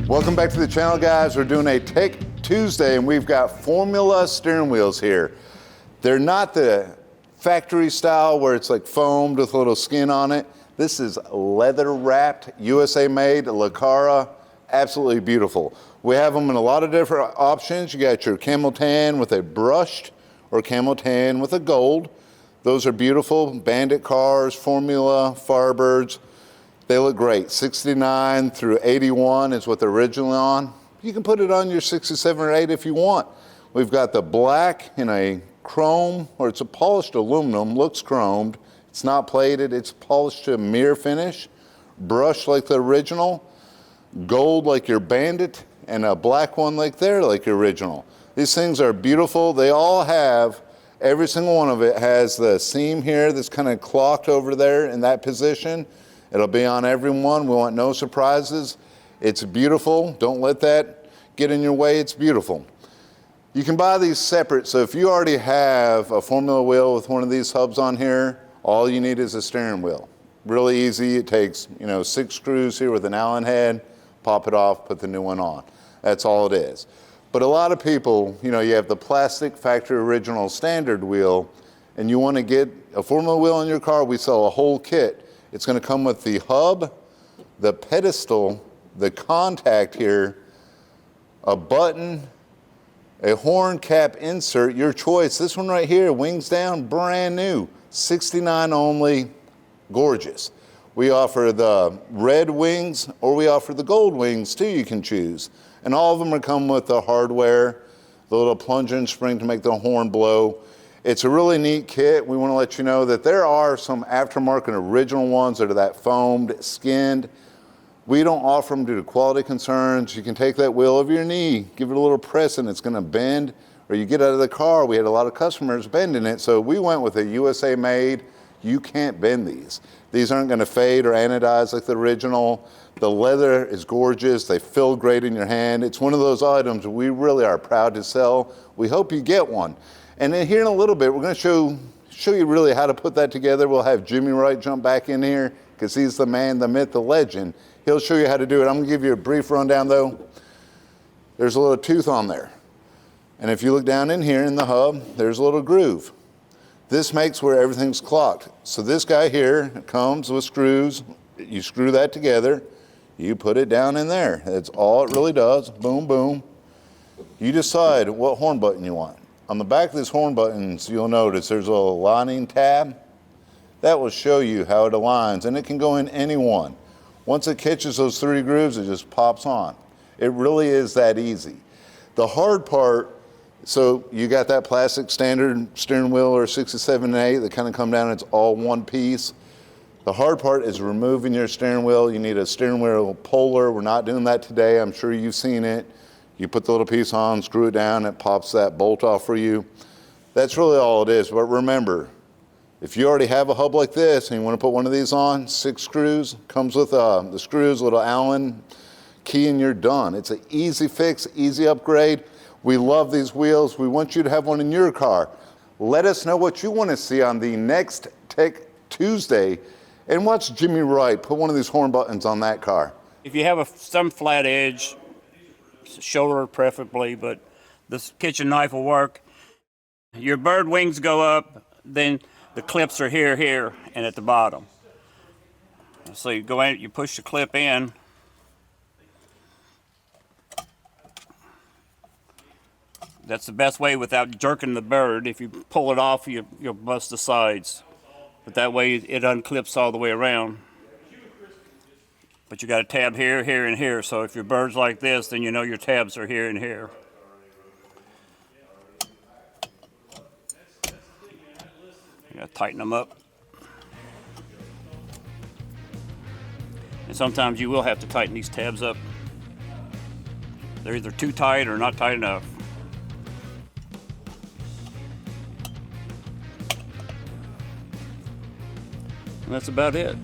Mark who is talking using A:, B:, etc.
A: Welcome back to the channel, guys. We're doing a Tech Tuesday, and we've got Formula steering wheels here. They're not the factory style where it's like foamed with a little skin on it. This is leather wrapped, USA made, Lecarra, absolutely beautiful. We have them in a lot of different options. You got your camel tan with a brushed or camel tan with a gold. Those are beautiful. Bandit cars, Formula, Firebirds. They look great. 69 through 81 is what they're originally on. You can put it on your 67 or 8 if you want. We've got the black in a chrome, or it's a polished aluminum, looks chromed. It's not plated, it's polished to a mirror finish. Brushed like the original. Gold like your Bandit, and a black one like your original. These things are beautiful. They all have, every single one of it has the seam here that's kind of clocked over there in that position. It'll be on every one. We want no surprises. It's beautiful. Don't let that get in your way. It's beautiful. You can buy these separate. So if you already have a Formula wheel with one of these hubs on here, all you need is a steering wheel. Really easy. It takes, 6 screws here with an Allen head, pop it off, put the new one on. That's all it is. But a lot of people, you have the plastic factory original standard wheel, and you want to get a Formula wheel in your car. We sell a whole kit. It's going to come with the hub, the pedestal, the contact here, a button, a horn cap insert, your choice. This one right here, wings down, brand new, 69 only, gorgeous. We offer the red wings, or we offer the gold wings too, you can choose. And all of them are come with the hardware, the little plunging spring to make the horn blow. It's a really neat kit. We want to let you know that there are some aftermarket original ones that are that foamed, skinned. We don't offer them due to quality concerns. You can take that wheel over your knee, give it a little press, and it's going to bend. Or you get out of the car, we had a lot of customers bending it, so we went with a USA made. You can't bend these. These aren't going to fade or anodize like the original. The leather is gorgeous. They feel great in your hand. It's one of those items we really are proud to sell. We hope you get one. And then here in a little bit, we're going to show you really how to put that together. We'll have Jimmy Wright jump back in here because he's the man, the myth, the legend. He'll show you how to do it. I'm going to give you a brief rundown though. There's a little tooth on there. And if you look down in here in the hub, there's a little groove. This makes where everything's clocked. So this guy here comes with screws. You screw that together. You put it down in there. That's all it really does. Boom, boom. You decide what horn button you want. On the back of these horn buttons, you'll notice there's a little aligning tab. That will show you how it aligns, and it can go in any one. Once it catches those 3 grooves, it just pops on. It really is that easy. The hard part, so you got that plastic standard steering wheel or 67 and 8 that kind of come down, it's all one piece. The hard part is removing your steering wheel. You need a steering wheel puller. We're not doing that today. I'm sure you've seen it. You put the little piece on, screw it down, it pops that bolt off for you. That's really all it is. But remember, if you already have a hub like this and you want to put one of these on, 6 screws, comes with the screws, little Allen key, and you're done. It's an easy fix, easy upgrade. We love these wheels. We want you to have one in your car. Let us know what you want to see on the next Tech Tuesday, and watch Jimmy Wright put one of these horn buttons on that car.
B: If you have some flat edge, shoulder preferably, but this kitchen knife will work. Your bird wings go up, then the clips are here, and at the bottom. So you go in, you push the clip in. That's the best way without jerking the bird. If you pull it off, you'll bust the sides. But that way it unclips all the way around. But you got a tab here, here, and here. So if your bird's like this, then you know your tabs are here and here. You gotta tighten them up. And sometimes you will have to tighten these tabs up. They're either too tight or not tight enough. And that's about it.